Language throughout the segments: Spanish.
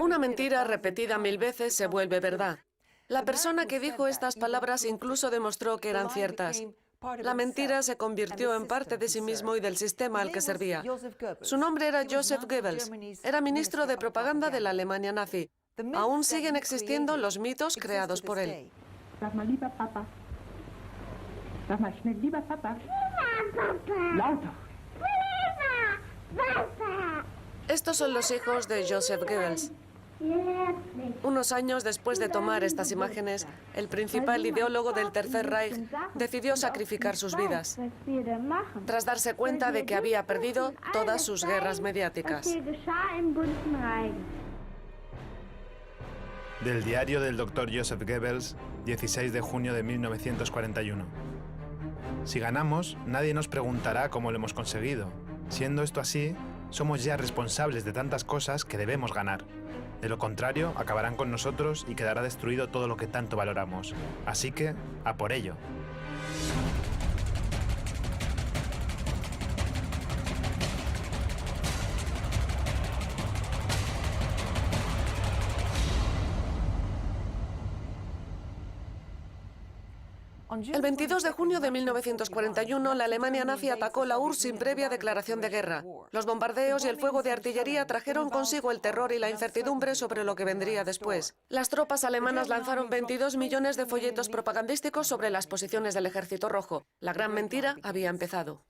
Una mentira repetida 1000 veces se vuelve verdad. La persona que dijo estas palabras incluso demostró que eran ciertas. La mentira se convirtió en parte de sí mismo y del sistema al que servía. Su nombre era Joseph Goebbels. Era ministro de propaganda de la Alemania nazi. Aún siguen existiendo los mitos creados por él. Sag mal, lieber Papa. Sag mal schnell, lieber Papa. Lauter. Estos son los hijos de Joseph Goebbels. Unos años después de tomar estas imágenes, el principal ideólogo del Tercer Reich decidió sacrificar sus vidas, tras darse cuenta de que había perdido todas sus guerras mediáticas. Del diario del Dr. Joseph Goebbels, 16 de junio de 1941. Si ganamos, nadie nos preguntará cómo lo hemos conseguido. Siendo esto así, somos ya responsables de tantas cosas que debemos ganar. De lo contrario, acabarán con nosotros y quedará destruido todo lo que tanto valoramos. Así que, a por ello. El 22 de junio de 1941, la Alemania nazi atacó la URSS sin previa declaración de guerra. Los bombardeos y el fuego de artillería trajeron consigo el terror y la incertidumbre sobre lo que vendría después. Las tropas alemanas lanzaron 22 millones de folletos propagandísticos sobre las posiciones del Ejército Rojo. La gran mentira había empezado.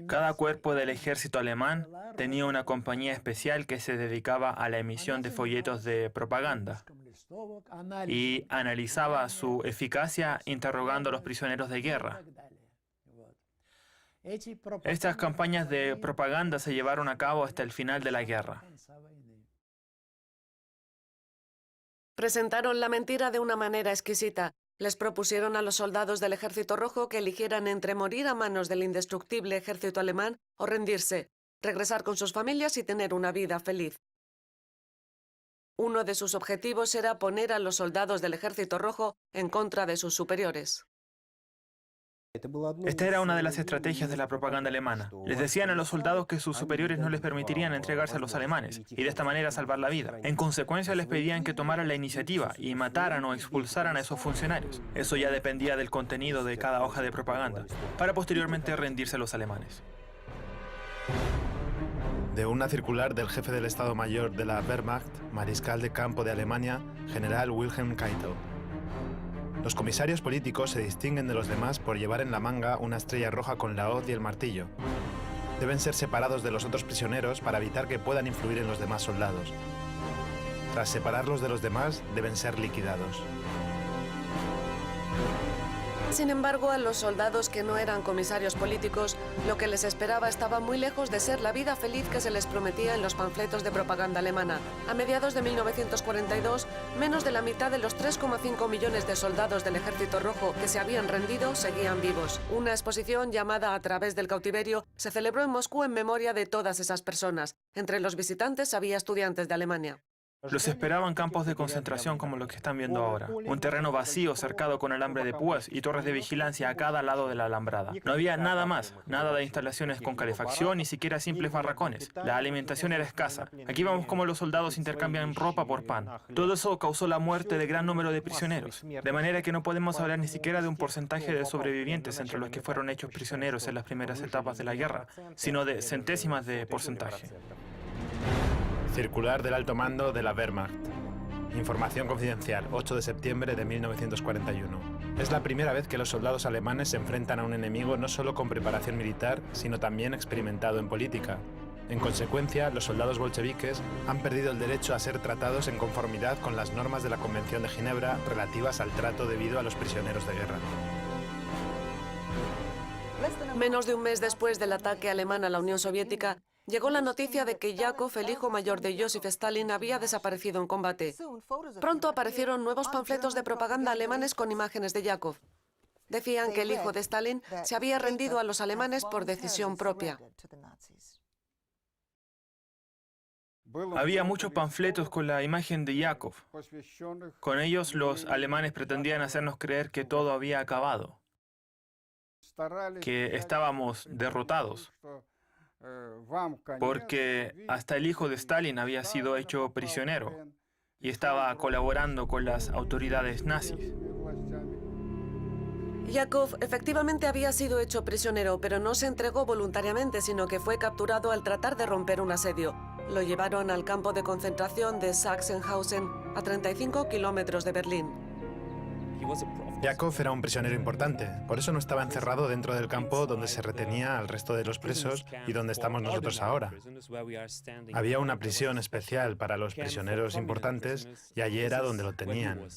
Cada cuerpo del ejército alemán tenía una compañía especial que se dedicaba a la emisión de folletos de propaganda y analizaba su eficacia interrogando a los prisioneros de guerra. Estas campañas de propaganda se llevaron a cabo hasta el final de la guerra. Presentaron la mentira de una manera exquisita. Les propusieron a los soldados del Ejército Rojo que eligieran entre morir a manos del indestructible ejército alemán o rendirse, regresar con sus familias y tener una vida feliz. Uno de sus objetivos era poner a los soldados del Ejército Rojo en contra de sus superiores. Esta era una de las estrategias de la propaganda alemana. Les decían a los soldados que sus superiores no les permitirían entregarse a los alemanes y de esta manera salvar la vida. En consecuencia, les pedían que tomaran la iniciativa y mataran o expulsaran a esos funcionarios. Eso ya dependía del contenido de cada hoja de propaganda, para posteriormente rendirse a los alemanes. De una circular del jefe del Estado Mayor de la Wehrmacht, mariscal de campo de Alemania, general Wilhelm Keitel. Los comisarios políticos se distinguen de los demás por llevar en la manga una estrella roja con la hoz y el martillo. Deben ser separados de los otros prisioneros para evitar que puedan influir en los demás soldados. Tras separarlos de los demás, deben ser liquidados. Sin embargo, a los soldados que no eran comisarios políticos, lo que les esperaba estaba muy lejos de ser la vida feliz que se les prometía en los panfletos de propaganda alemana. A mediados de 1942, menos de la mitad de los 3,5 millones de soldados del Ejército Rojo que se habían rendido seguían vivos. Una exposición llamada A través del cautiverio se celebró en Moscú en memoria de todas esas personas. Entre los visitantes había estudiantes de Alemania. Los esperaban campos de concentración como los que están viendo ahora. Un terreno vacío cercado con alambre de púas y torres de vigilancia a cada lado de la alambrada. No había nada más, nada de instalaciones con calefacción, ni siquiera simples barracones. La alimentación era escasa. Aquí vemos cómo los soldados intercambian ropa por pan. Todo eso causó la muerte de gran número de prisioneros. De manera que no podemos hablar ni siquiera de un porcentaje de sobrevivientes entre los que fueron hechos prisioneros en las primeras etapas de la guerra, sino de centésimas de porcentaje. Circular del alto mando de la Wehrmacht. Información confidencial, 8 de septiembre de 1941. Es la primera vez que los soldados alemanes se enfrentan a un enemigo no solo con preparación militar, sino también experimentado en política. En consecuencia, los soldados bolcheviques han perdido el derecho a ser tratados en conformidad con las normas de la Convención de Ginebra relativas al trato debido a los prisioneros de guerra. Menos de un mes después del ataque alemán a la Unión Soviética, llegó la noticia de que Yakov, el hijo mayor de Joseph Stalin, había desaparecido en combate. Pronto aparecieron nuevos panfletos de propaganda alemanes con imágenes de Yakov. Decían que el hijo de Stalin se había rendido a los alemanes por decisión propia. Había muchos panfletos con la imagen de Yakov. Con ellos los alemanes pretendían hacernos creer que todo había acabado, que estábamos derrotados. porque hasta el hijo de Stalin había sido hecho prisionero y estaba colaborando con las autoridades nazis. Yakov efectivamente había sido hecho prisionero, pero no se entregó voluntariamente, sino que fue capturado al tratar de romper un asedio. Lo llevaron al campo de concentración de Sachsenhausen, a 35 kilómetros de Berlín. Yakov era un prisionero importante, por eso no estaba encerrado dentro del campo donde se retenía al resto de los presos y donde estamos nosotros ahora. Había una prisión especial para los prisioneros importantes y allí era donde lo tenían.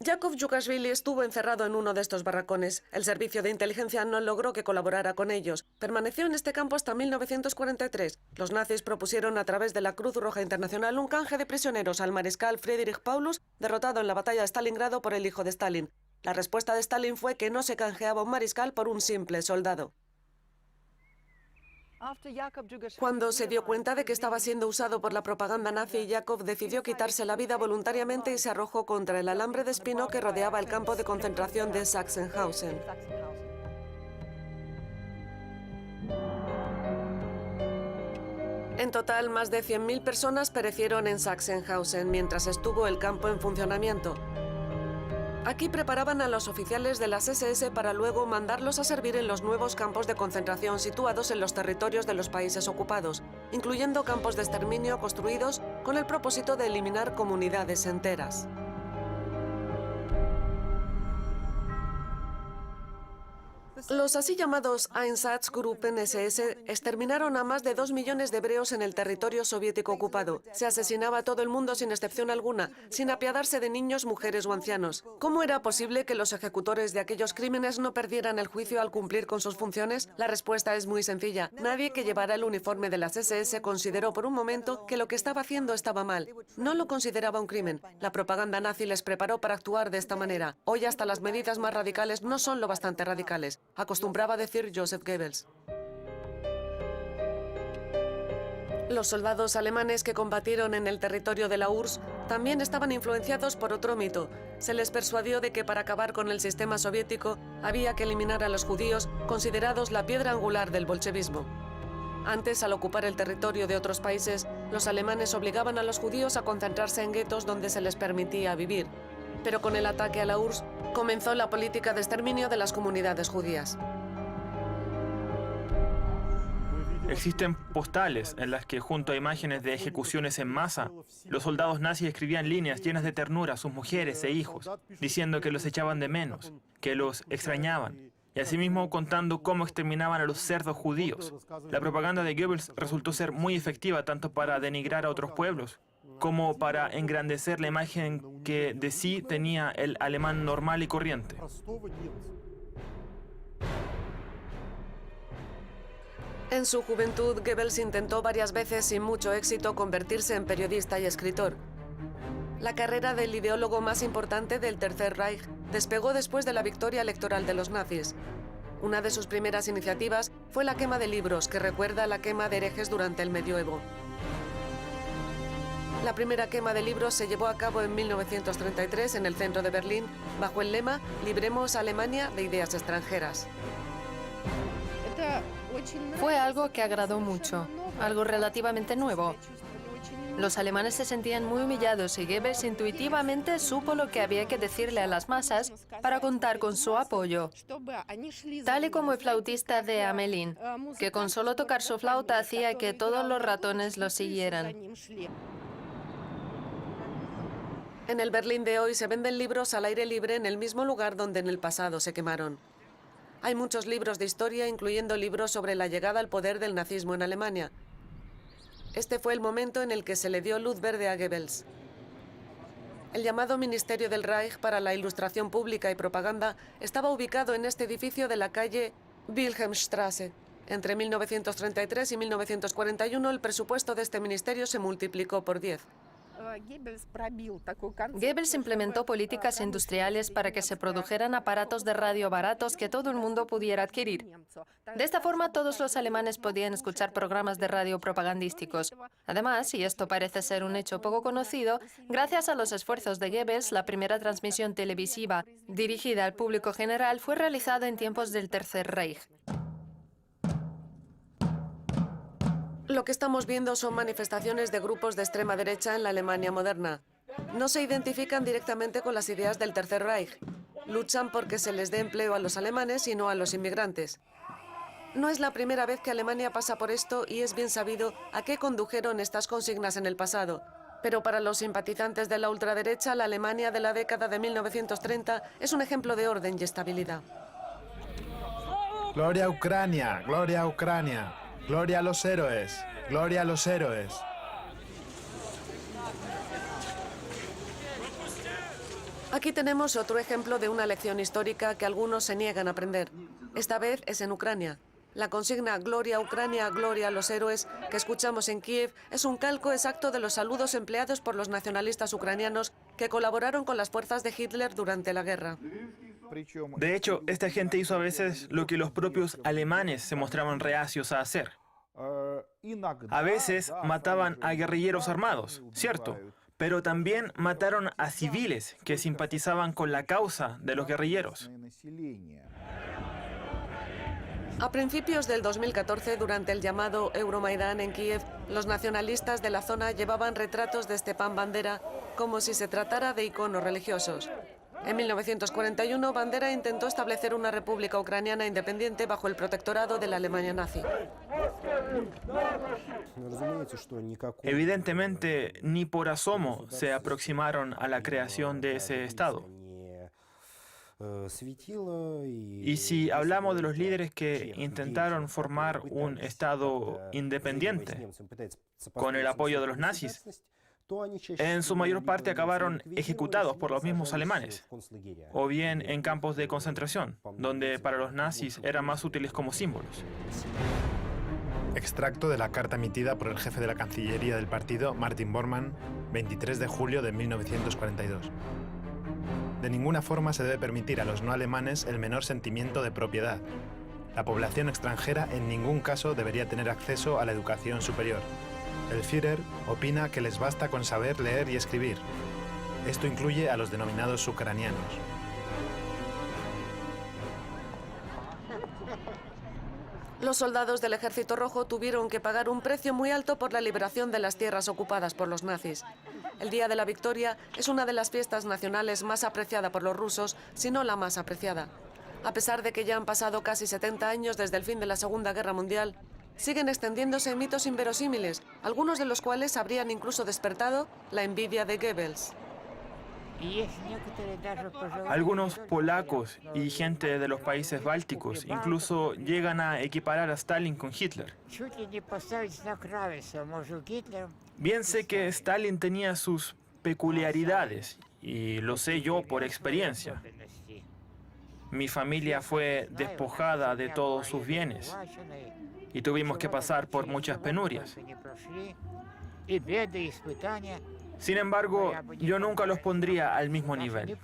Yakov Yugashvili estuvo encerrado en uno de estos barracones. El servicio de inteligencia no logró que colaborara con ellos. Permaneció en este campo hasta 1943. Los nazis propusieron a través de la Cruz Roja Internacional un canje de prisioneros al mariscal Friedrich Paulus, derrotado en la batalla de Stalingrado por el hijo de Stalin. La respuesta de Stalin fue que no se canjeaba un mariscal por un simple soldado. Cuando se dio cuenta de que estaba siendo usado por la propaganda nazi, Yakov decidió quitarse la vida voluntariamente y se arrojó contra el alambre de espino que rodeaba el campo de concentración de Sachsenhausen. En total, más de 100.000 personas perecieron en Sachsenhausen mientras estuvo el campo en funcionamiento. Aquí preparaban a los oficiales de las SS para luego mandarlos a servir en los nuevos campos de concentración situados en los territorios de los países ocupados, incluyendo campos de exterminio construidos con el propósito de eliminar comunidades enteras. Los así llamados Einsatzgruppen SS exterminaron a más de 2 millones de hebreos en el territorio soviético ocupado. Se asesinaba a todo el mundo sin excepción alguna, sin apiadarse de niños, mujeres o ancianos. ¿Cómo era posible que los ejecutores de aquellos crímenes no perdieran el juicio al cumplir con sus funciones? La respuesta es muy sencilla. Nadie que llevara el uniforme de las SS consideró por un momento que lo que estaba haciendo estaba mal. No lo consideraba un crimen. La propaganda nazi les preparó para actuar de esta manera. Hoy hasta las medidas más radicales no son lo bastante radicales, acostumbraba decir Joseph Goebbels. Los soldados alemanes que combatieron en el territorio de la URSS también estaban influenciados por otro mito. Se les persuadió de que para acabar con el sistema soviético había que eliminar a los judíos, considerados la piedra angular del bolchevismo. Antes, al ocupar el territorio de otros países, los alemanes obligaban a los judíos a concentrarse en guetos donde se les permitía vivir. Pero con el ataque a la URSS comenzó la política de exterminio de las comunidades judías. Existen postales en las que, junto a imágenes de ejecuciones en masa, los soldados nazis escribían líneas llenas de ternura a sus mujeres e hijos, diciendo que los echaban de menos, que los extrañaban, y asimismo contando cómo exterminaban a los cerdos judíos. La propaganda de Goebbels resultó ser muy efectiva tanto para denigrar a otros pueblos, como para engrandecer la imagen que de sí tenía el alemán normal y corriente. En su juventud, Goebbels intentó varias veces sin mucho éxito convertirse en periodista y escritor. La carrera del ideólogo más importante del Tercer Reich despegó después de la victoria electoral de los nazis. Una de sus primeras iniciativas fue la quema de libros, que recuerda a la quema de herejes durante el medioevo. La primera quema de libros se llevó a cabo en 1933 en el centro de Berlín, bajo el lema «Libremos a Alemania de ideas extranjeras». Fue algo que agradó mucho, algo relativamente nuevo. Los alemanes se sentían muy humillados y Goebbels intuitivamente supo lo que había que decirle a las masas para contar con su apoyo. Tal y como el flautista de Hamelin, que con solo tocar su flauta hacía que todos los ratones lo siguieran. En el Berlín de hoy se venden libros al aire libre en el mismo lugar donde en el pasado se quemaron. Hay muchos libros de historia, incluyendo libros sobre la llegada al poder del nazismo en Alemania. Este fue el momento en el que se le dio luz verde a Goebbels. El llamado Ministerio del Reich para la Ilustración Pública y Propaganda estaba ubicado en este edificio de la calle Wilhelmstraße. Entre 1933 y 1941 el presupuesto de este ministerio se multiplicó por 10. Goebbels implementó políticas industriales para que se produjeran aparatos de radio baratos que todo el mundo pudiera adquirir. De esta forma, todos los alemanes podían escuchar programas de radio propagandísticos. Además, y esto parece ser un hecho poco conocido, gracias a los esfuerzos de Goebbels, la primera transmisión televisiva dirigida al público general fue realizada en tiempos del Tercer Reich. Lo que estamos viendo son manifestaciones de grupos de extrema derecha en la Alemania moderna. No se identifican directamente con las ideas del Tercer Reich. Luchan porque se les dé empleo a los alemanes y no a los inmigrantes. No es la primera vez que Alemania pasa por esto y es bien sabido a qué condujeron estas consignas en el pasado. Pero para los simpatizantes de la ultraderecha, la Alemania de la década de 1930 es un ejemplo de orden y estabilidad. ¡Gloria a Ucrania! ¡Gloria a Ucrania! ¡Gloria a los héroes! ¡Gloria a los héroes! Aquí tenemos otro ejemplo de una lección histórica que algunos se niegan a aprender. Esta vez es en Ucrania. La consigna Gloria a Ucrania, gloria a los héroes que escuchamos en Kiev es un calco exacto de los saludos empleados por los nacionalistas ucranianos que colaboraron con las fuerzas de Hitler durante la guerra. De hecho, esta gente hizo a veces lo que los propios alemanes se mostraban reacios a hacer. A veces mataban a guerrilleros armados, cierto, pero también mataron a civiles que simpatizaban con la causa de los guerrilleros. A principios del 2014, durante el llamado Euromaidán en Kiev, los nacionalistas de la zona llevaban retratos de Stepan Bandera como si se tratara de iconos religiosos. En 1941, Bandera intentó establecer una república ucraniana independiente bajo el protectorado de la Alemania nazi. Evidentemente, ni por asomo se aproximaron a la creación de ese Estado. Y si hablamos de los líderes que intentaron formar un Estado independiente con el apoyo de los nazis, en su mayor parte acabaron ejecutados por los mismos alemanes, o bien en campos de concentración, donde para los nazis eran más útiles como símbolos. Extracto de la carta emitida por el jefe de la Cancillería del partido, Martin Bormann, 23 de julio de 1942. De ninguna forma se debe permitir a los no alemanes el menor sentimiento de propiedad. La población extranjera en ningún caso debería tener acceso a la educación superior. El Führer opina que les basta con saber leer y escribir. Esto incluye a los denominados ucranianos. Los soldados del Ejército Rojo tuvieron que pagar un precio muy alto por la liberación de las tierras ocupadas por los nazis. El Día de la Victoria es una de las fiestas nacionales más apreciada por los rusos, si no la más apreciada. A pesar de que ya han pasado casi 70 años desde el fin de la Segunda Guerra Mundial, siguen extendiéndose mitos inverosímiles, algunos de los cuales habrían incluso despertado la envidia de Goebbels. Algunos polacos y gente de los países bálticos incluso llegan a equiparar a Stalin con Hitler. Bien sé que Stalin tenía sus peculiaridades, y lo sé yo por experiencia. Mi familia fue despojada de todos sus bienes y tuvimos que pasar por muchas penurias. Sin embargo, yo nunca los pondría al mismo nivel.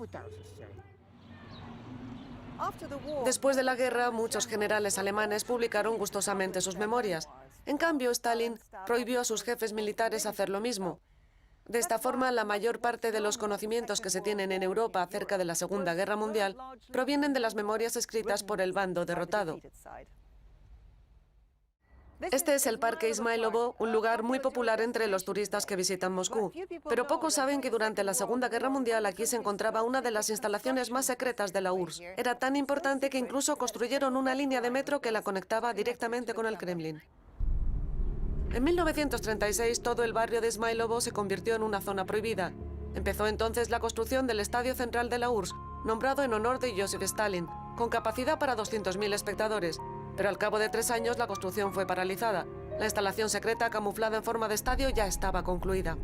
Después de la guerra, muchos generales alemanes publicaron gustosamente sus memorias. En cambio, Stalin prohibió a sus jefes militares hacer lo mismo. De esta forma, la mayor parte de los conocimientos que se tienen en Europa acerca de la Segunda Guerra Mundial provienen de las memorias escritas por el bando derrotado. Este es el Parque Ismailovo, un lugar muy popular entre los turistas que visitan Moscú. Pero pocos saben que durante la Segunda Guerra Mundial aquí se encontraba una de las instalaciones más secretas de la URSS. Era tan importante que incluso construyeron una línea de metro que la conectaba directamente con el Kremlin. En 1936, todo el barrio de Ismailovo se convirtió en una zona prohibida. Empezó entonces la construcción del Estadio Central de la URSS, nombrado en honor de Joseph Stalin, con capacidad para 200.000 espectadores. Pero al cabo de 3 años la construcción fue paralizada. La instalación secreta camuflada en forma de estadio ya estaba concluida.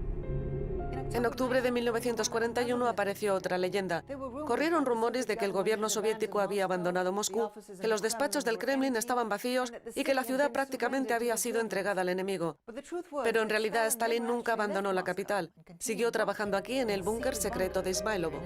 En octubre de 1941 apareció otra leyenda. Corrieron rumores de que el gobierno soviético había abandonado Moscú, que los despachos del Kremlin estaban vacíos y que la ciudad prácticamente había sido entregada al enemigo. Pero en realidad Stalin nunca abandonó la capital. Siguió trabajando aquí en el búnker secreto de Ismailovo.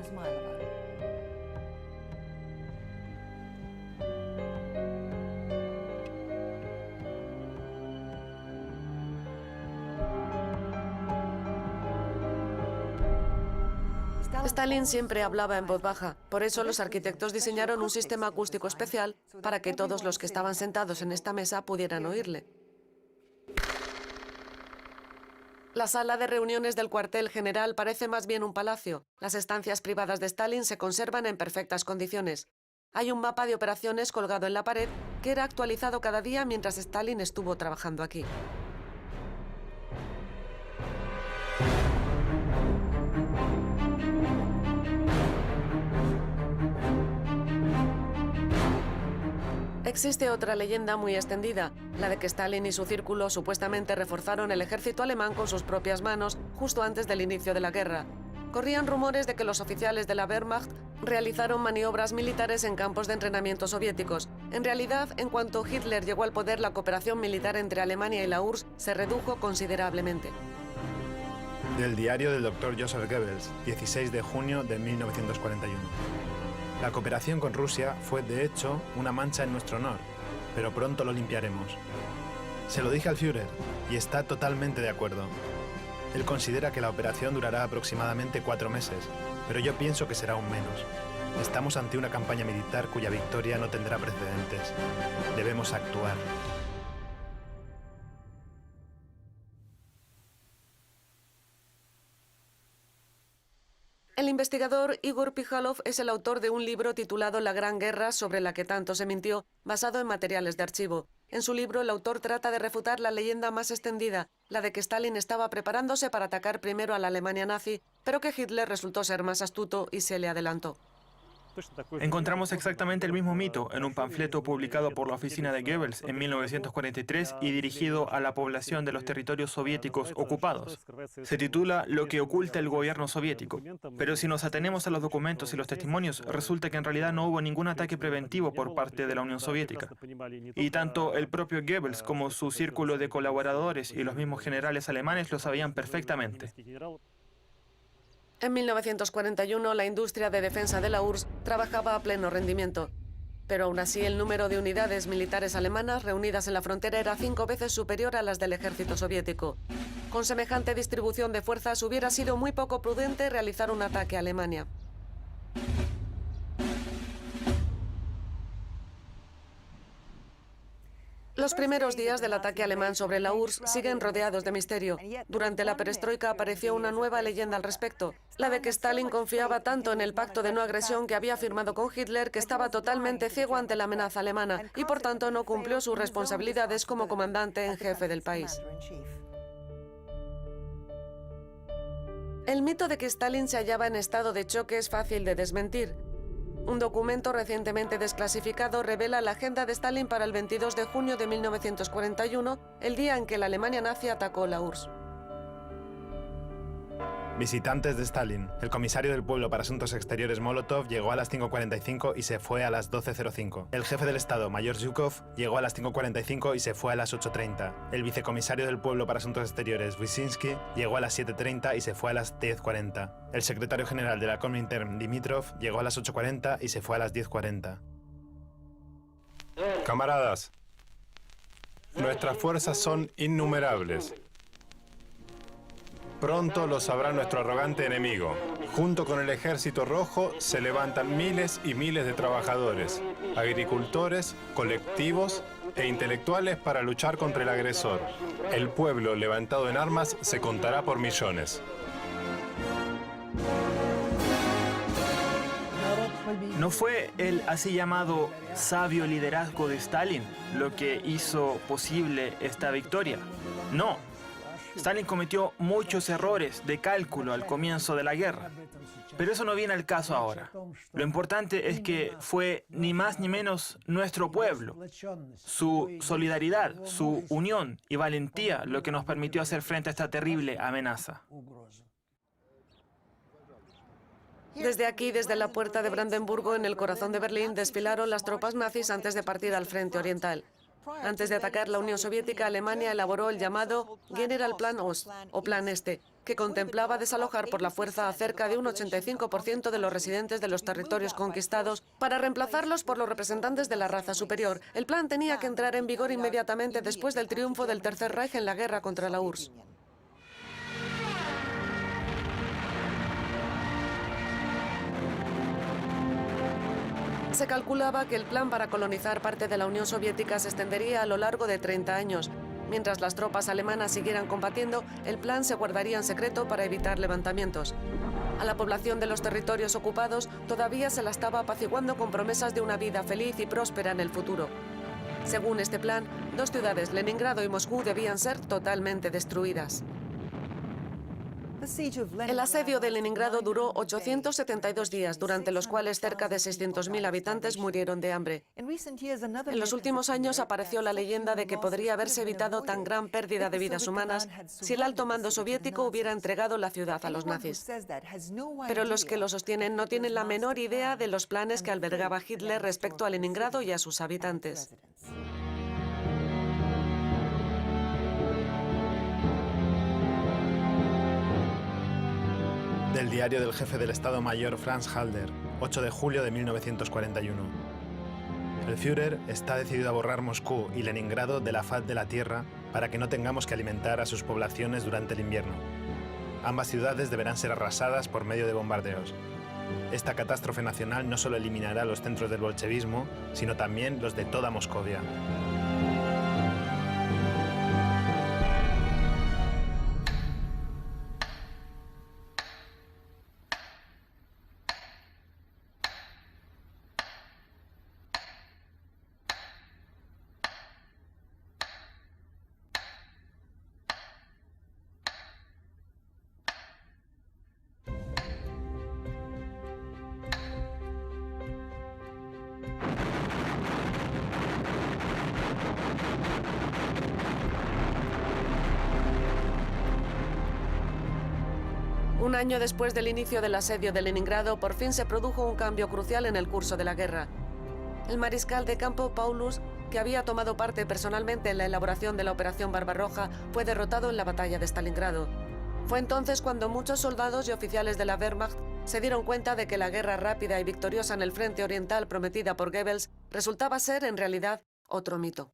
Stalin siempre hablaba en voz baja, por eso los arquitectos diseñaron un sistema acústico especial para que todos los que estaban sentados en esta mesa pudieran oírle. La sala de reuniones del cuartel general parece más bien un palacio. Las estancias privadas de Stalin se conservan en perfectas condiciones. Hay un mapa de operaciones colgado en la pared que era actualizado cada día mientras Stalin estuvo trabajando aquí. Existe otra leyenda muy extendida, la de que Stalin y su círculo supuestamente reforzaron el ejército alemán con sus propias manos justo antes del inicio de la guerra. Corrían rumores de que los oficiales de la Wehrmacht realizaron maniobras militares en campos de entrenamiento soviéticos. En realidad, en cuanto Hitler llegó al poder, la cooperación militar entre Alemania y la URSS se redujo considerablemente. Del diario del Dr. Joseph Goebbels, 16 de junio de 1941. La cooperación con Rusia fue, de hecho, una mancha en nuestro honor, pero pronto lo limpiaremos. Se lo dije al Führer y está totalmente de acuerdo. Él considera que la operación durará aproximadamente 4 meses, pero yo pienso que será aún menos. Estamos ante una campaña militar cuya victoria no tendrá precedentes. Debemos actuar. El investigador Igor Pikhalov es el autor de un libro titulado La Gran Guerra, sobre la que tanto se mintió, basado en materiales de archivo. En su libro, el autor trata de refutar la leyenda más extendida, la de que Stalin estaba preparándose para atacar primero a la Alemania nazi, pero que Hitler resultó ser más astuto y se le adelantó. Encontramos exactamente el mismo mito en un panfleto publicado por la oficina de Goebbels en 1943 y dirigido a la población de los territorios soviéticos ocupados. Se titula Lo que oculta el gobierno soviético. Pero si nos atenemos a los documentos y los testimonios, resulta que en realidad no hubo ningún ataque preventivo por parte de la Unión Soviética. Y tanto el propio Goebbels como su círculo de colaboradores y los mismos generales alemanes lo sabían perfectamente. En 1941, la industria de defensa de la URSS trabajaba a pleno rendimiento. Pero aún así, el número de unidades militares alemanas reunidas en la frontera era 5 veces superior a las del ejército soviético. Con semejante distribución de fuerzas, hubiera sido muy poco prudente realizar un ataque a Alemania. Los primeros días del ataque alemán sobre la URSS siguen rodeados de misterio. Durante la perestroika apareció una nueva leyenda al respecto, la de que Stalin confiaba tanto en el pacto de no agresión que había firmado con Hitler que estaba totalmente ciego ante la amenaza alemana y por tanto no cumplió sus responsabilidades como comandante en jefe del país. El mito de que Stalin se hallaba en estado de choque es fácil de desmentir. Un documento recientemente desclasificado revela la agenda de Stalin para el 22 de junio de 1941, el día en que la Alemania nazi atacó la URSS. Visitantes de Stalin. El comisario del pueblo para Asuntos Exteriores Molotov llegó a las 5:45 y se fue a las 12:05. El jefe del Estado, Mayor Zhukov, llegó a las 5:45 y se fue a las 8:30. El vicecomisario del pueblo para Asuntos Exteriores, Wyszynski, llegó a las 7:30 y se fue a las 10:40. El secretario general de la Komintern, Dimitrov, llegó a las 8:40 y se fue a las 10:40. Camaradas, nuestras fuerzas son innumerables. Pronto lo sabrá nuestro arrogante enemigo. Junto con el Ejército Rojo se levantan miles y miles de trabajadores, agricultores, colectivos e intelectuales para luchar contra el agresor. El pueblo levantado en armas se contará por millones. ¿No fue el así llamado sabio liderazgo de Stalin lo que hizo posible esta victoria? No. Stalin cometió muchos errores de cálculo al comienzo de la guerra, pero eso no viene al caso ahora. Lo importante es que fue ni más ni menos nuestro pueblo, su solidaridad, su unión y valentía lo que nos permitió hacer frente a esta terrible amenaza. Desde aquí, desde la puerta de Brandenburgo, en el corazón de Berlín, desfilaron las tropas nazis antes de partir al frente oriental. Antes de atacar la Unión Soviética, Alemania elaboró el llamado Generalplan Ost, o Plan Este, que contemplaba desalojar por la fuerza a cerca de un 85% de los residentes de los territorios conquistados para reemplazarlos por los representantes de la raza superior. El plan tenía que entrar en vigor inmediatamente después del triunfo del Tercer Reich en la guerra contra la URSS. Se calculaba que el plan para colonizar parte de la Unión Soviética se extendería a lo largo de 30 años. Mientras las tropas alemanas siguieran combatiendo, el plan se guardaría en secreto para evitar levantamientos. A la población de los territorios ocupados todavía se la estaba apaciguando con promesas de una vida feliz y próspera en el futuro. Según este plan, 2 ciudades, Leningrado y Moscú, debían ser totalmente destruidas. El asedio de Leningrado duró 872 días, durante los cuales cerca de 600.000 habitantes murieron de hambre. En los últimos años apareció la leyenda de que podría haberse evitado tan gran pérdida de vidas humanas si el alto mando soviético hubiera entregado la ciudad a los nazis. Pero los que lo sostienen no tienen la menor idea de los planes que albergaba Hitler respecto a Leningrado y a sus habitantes. Del diario del jefe del Estado Mayor Franz Halder, 8 de julio de 1941. El Führer está decidido a borrar Moscú y Leningrado de la faz de la tierra para que no tengamos que alimentar a sus poblaciones durante el invierno. Ambas ciudades deberán ser arrasadas por medio de bombardeos. Esta catástrofe nacional no solo eliminará los centros del bolchevismo, sino también los de toda Moscovia. Un año después del inicio del asedio de Leningrado, por fin se produjo un cambio crucial en el curso de la guerra. El mariscal de campo Paulus, que había tomado parte personalmente en la elaboración de la Operación Barbarroja, fue derrotado en la batalla de Stalingrado. Fue entonces cuando muchos soldados y oficiales de la Wehrmacht se dieron cuenta de que la guerra rápida y victoriosa en el frente oriental prometida por Goebbels resultaba ser, en realidad, otro mito.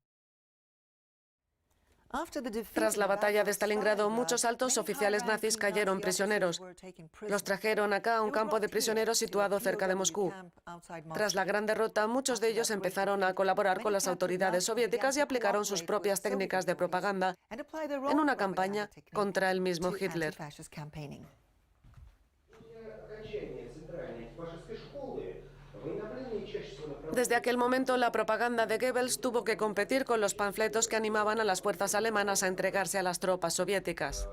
Tras la batalla de Stalingrado, muchos altos oficiales nazis cayeron prisioneros. Los trajeron acá a un campo de prisioneros situado cerca de Moscú. Tras la gran derrota, muchos de ellos empezaron a colaborar con las autoridades soviéticas y aplicaron sus propias técnicas de propaganda en una campaña contra el mismo Hitler. Desde aquel momento, la propaganda de Goebbels tuvo que competir con los panfletos que animaban a las fuerzas alemanas a entregarse a las tropas soviéticas.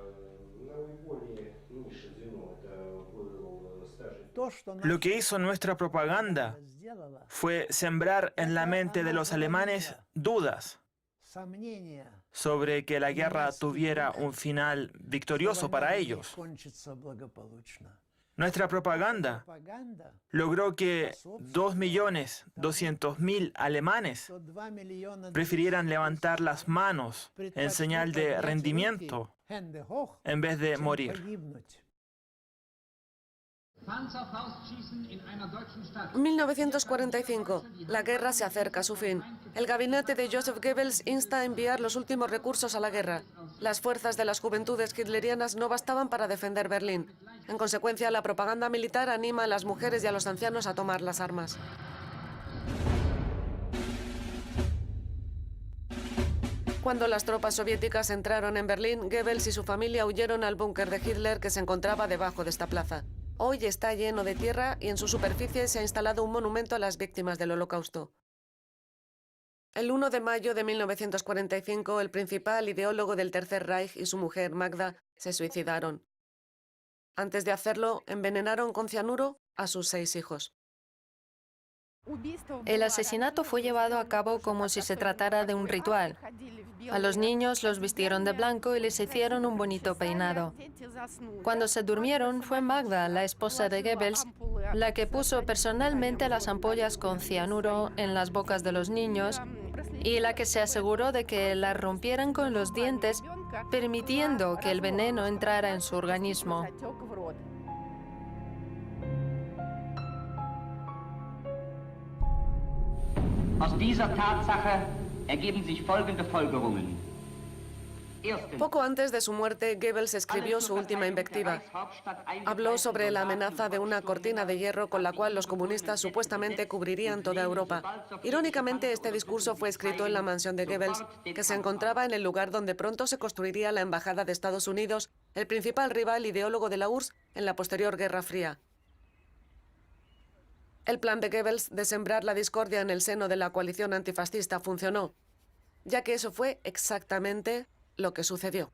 Lo que hizo nuestra propaganda fue sembrar en la mente de los alemanes dudas sobre que la guerra tuviera un final victorioso para ellos. Nuestra propaganda logró que 2.200.000 alemanes prefirieran levantar las manos en señal de rendimiento en vez de morir. 1945. La guerra se acerca a su fin. El gabinete de Joseph Goebbels insta a enviar los últimos recursos a la guerra. Las fuerzas de las juventudes hitlerianas no bastaban para defender Berlín. En consecuencia, la propaganda militar anima a las mujeres y a los ancianos a tomar las armas. Cuando las tropas soviéticas entraron en Berlín, Goebbels y su familia huyeron al búnker de Hitler que se encontraba debajo de esta plaza. Hoy está lleno de tierra y en su superficie se ha instalado un monumento a las víctimas del Holocausto. El 1 de mayo de 1945, el principal ideólogo del Tercer Reich y su mujer, Magda, se suicidaron. Antes de hacerlo, envenenaron con cianuro a sus 6 hijos. El asesinato fue llevado a cabo como si se tratara de un ritual. A los niños los vistieron de blanco y les hicieron un bonito peinado. Cuando se durmieron, fue Magda, la esposa de Goebbels, la que puso personalmente las ampollas con cianuro en las bocas de los niños y la que se aseguró de que las rompieran con los dientes, permitiendo que el veneno entrara en su organismo. Aus dieser Tatsache ergeben sich folgende Folgerungen. Poco antes de su muerte, Goebbels escribió su última invectiva. Habló sobre la amenaza de una cortina de hierro con la cual los comunistas supuestamente cubrirían toda Europa. Irónicamente, este discurso fue escrito en la mansión de Goebbels, que se encontraba en el lugar donde pronto se construiría la embajada de Estados Unidos, el principal rival ideólogo de la URSS en la posterior Guerra Fría. El plan de Goebbels de sembrar la discordia en el seno de la coalición antifascista funcionó, ya que eso fue exactamente lo que sucedió.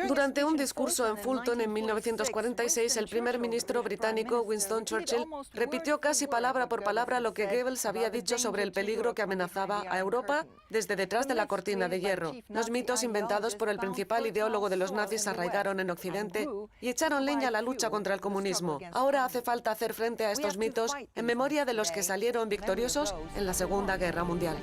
Durante un discurso en Fulton en 1946, el primer ministro británico Winston Churchill repitió casi palabra por palabra lo que Goebbels había dicho sobre el peligro que amenazaba a Europa desde detrás de la cortina de hierro. Los mitos inventados por el principal ideólogo de los nazis arraigaron en Occidente y echaron leña a la lucha contra el comunismo. Ahora hace falta hacer frente a estos mitos en memoria de los que salieron victoriosos en la Segunda Guerra Mundial.